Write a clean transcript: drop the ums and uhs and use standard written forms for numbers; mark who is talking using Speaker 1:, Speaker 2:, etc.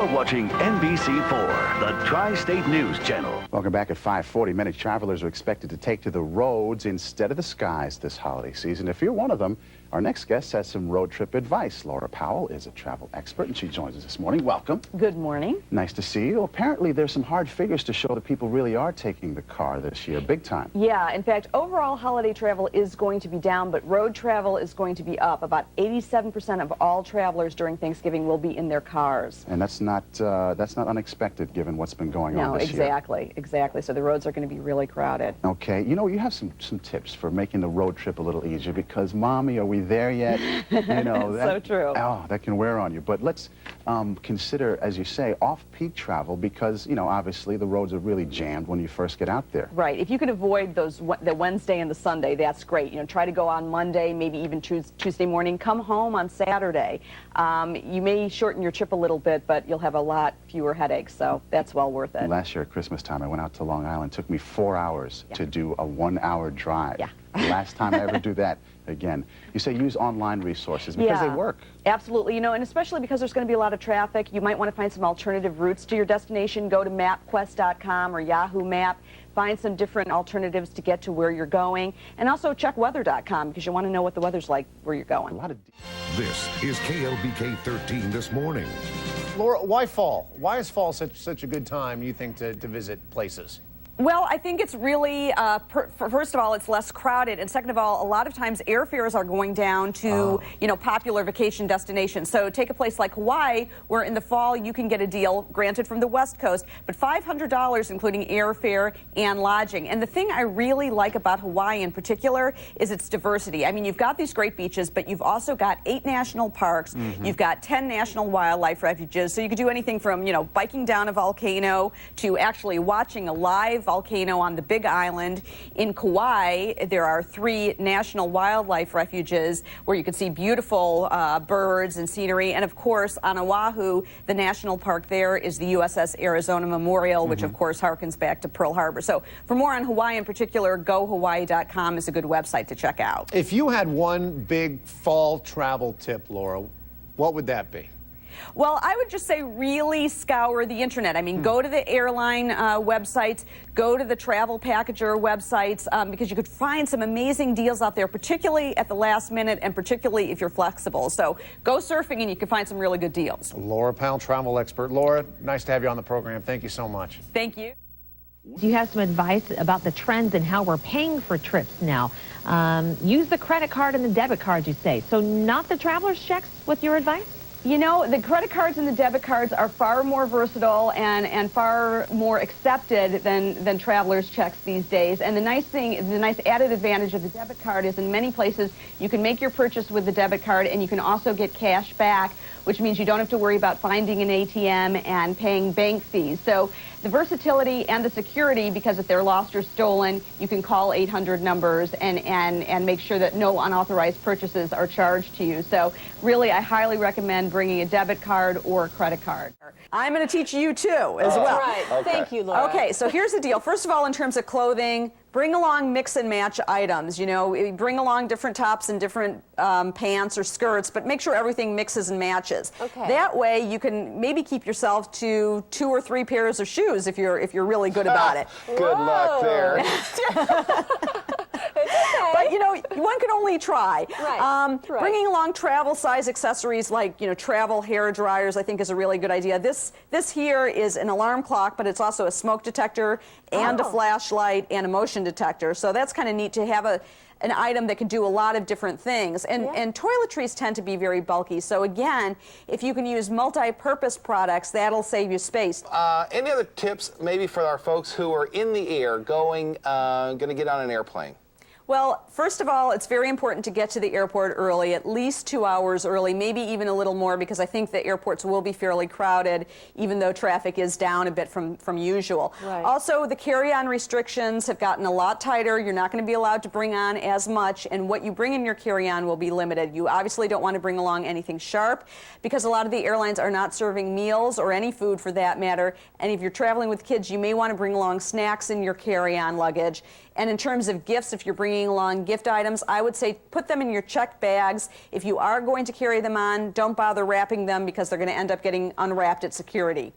Speaker 1: You're watching NBC4, the Tri-State News Channel.
Speaker 2: Welcome back at 5:40. Many travelers are expected to take to the roads instead of the skies this holiday season. If you're one of them, our next guest has some road trip advice. Laura Powell is a travel expert, and she joins us this morning. Welcome.
Speaker 3: Good morning.
Speaker 2: Nice to see you. Apparently, there's some hard figures to show that people really are taking the car this year, big time.
Speaker 3: Yeah, in fact, overall holiday travel is going to be down, but road travel is going to be up. About 87% of all travelers during Thanksgiving will be in their cars.
Speaker 2: And that's not unexpected given what's been going on this year.
Speaker 3: No, exactly. So the roads are going to be really crowded.
Speaker 2: Okay. You know, you have some tips for making the road trip a little easier because, Mommy, are we there yet? You know, that,
Speaker 3: so true.
Speaker 2: Oh, that can wear on you. But let's consider, as you say, off-peak travel because, you know, obviously the roads are really jammed when you first get out there.
Speaker 3: Right. If you can avoid the Wednesday and the Sunday, that's great. You know, try to go on Monday, maybe even Tuesday morning. Come home on Saturday. You may shorten your trip a little bit, but you'll have a lot fewer headaches, so that's well worth it.
Speaker 2: Last year at Christmas time, I went out to Long Island. It took me 4 hours to do a 1-hour drive.
Speaker 3: Yeah.
Speaker 2: Last time I ever do that again. You say use online resources because they work.
Speaker 3: Absolutely. You know, and especially because there's going to be a lot of traffic, you might want to find some alternative routes to your destination. Go to mapquest.com or Yahoo Map. Find some different alternatives to get to where you're going. And also check weather.com because you want to know what the weather's like where you're going.
Speaker 4: This is KLBK 13 this morning.
Speaker 5: Laura, why fall? Why is fall such a good time, you think, to visit places?
Speaker 3: Well, I think it's really, first of all, it's less crowded, and second of all, a lot of times airfares are going down to, you know, popular vacation destinations. So take a place like Hawaii, where in the fall you can get a deal, granted from the West Coast, but $500 including airfare and lodging. And the thing I really like about Hawaii in particular is its diversity. I mean, you've got these great beaches, but you've also got 8 national parks, you've got 10 national wildlife refuges, so you could do anything from, you know, biking down a volcano to actually watching a live volcano on the Big Island. In Kauai, there are 3 national wildlife refuges where you can see beautiful birds and scenery. And of course, on Oahu, the national park there is the USS Arizona Memorial, which of course harkens back to Pearl Harbor. So for more on Hawaii in particular, gohawaii.com is a good website to check out.
Speaker 5: If you had one big fall travel tip, Laura, what would that be?
Speaker 3: Well, I would just say really scour the internet. I mean, go to the airline websites, go to the travel packager websites, because you could find some amazing deals out there, particularly at the last minute and particularly if you're flexible. So go surfing and you can find some really good deals.
Speaker 5: Laura Powell, travel expert. Laura, nice to have you on the program. Thank you so much.
Speaker 3: Thank you.
Speaker 6: Do you have some advice about the trends and how we're paying for trips now? Use the credit card and the debit card, you say. So not the traveler's checks with your advice?
Speaker 3: You know, the credit cards and the debit cards are far more versatile and far more accepted than traveler's checks these days. And the nice added advantage of the debit card is in many places you can make your purchase with the debit card and you can also get cash back, which means you don't have to worry about finding an ATM and paying bank fees. So the versatility and the security, because if they're lost or stolen, you can call 800 numbers and make sure that no unauthorized purchases are charged to you. So really, I highly recommend bringing a debit card or a credit card. I'm going to teach you too as well.
Speaker 7: Right. Okay. Thank you, Laura.
Speaker 3: Okay, so here's the deal. First of all, in terms of clothing, bring along mix and match items. You know, bring along different tops and different pants or skirts, but make sure everything mixes and matches.
Speaker 7: Okay.
Speaker 3: That way, you can maybe keep yourself to 2 or 3 pairs of shoes if you're really good about it.
Speaker 5: Good luck there.
Speaker 3: But you know, one can only try.
Speaker 7: Right.
Speaker 3: Bringing along travel size accessories like, you know, travel hair dryers, I think is a really good idea. This here is an alarm clock, but it's also a smoke detector and a flashlight and a motion detector. So that's kind of neat to have an item that can do a lot of different things. And toiletries tend to be very bulky. So again, if you can use multi-purpose products, that'll save you space.
Speaker 8: Any other tips maybe for our folks who are in the air going to get on an airplane?
Speaker 3: Well, first of all, it's very important to get to the airport early, at least 2 hours early, maybe even a little more, because I think the airports will be fairly crowded, even though traffic is down a bit from usual.
Speaker 7: Right.
Speaker 3: Also, the carry-on restrictions have gotten a lot tighter. You're not going to be allowed to bring on as much, and what you bring in your carry-on will be limited. You obviously don't want to bring along anything sharp, because a lot of the airlines are not serving meals or any food for that matter, and if you're traveling with kids, you may want to bring along snacks in your carry-on luggage. And in terms of gifts, if you're bringing carrying along gift items, I would say put them in your checked bags. If you are going to carry them on, don't bother wrapping them because they're going to end up getting unwrapped at security.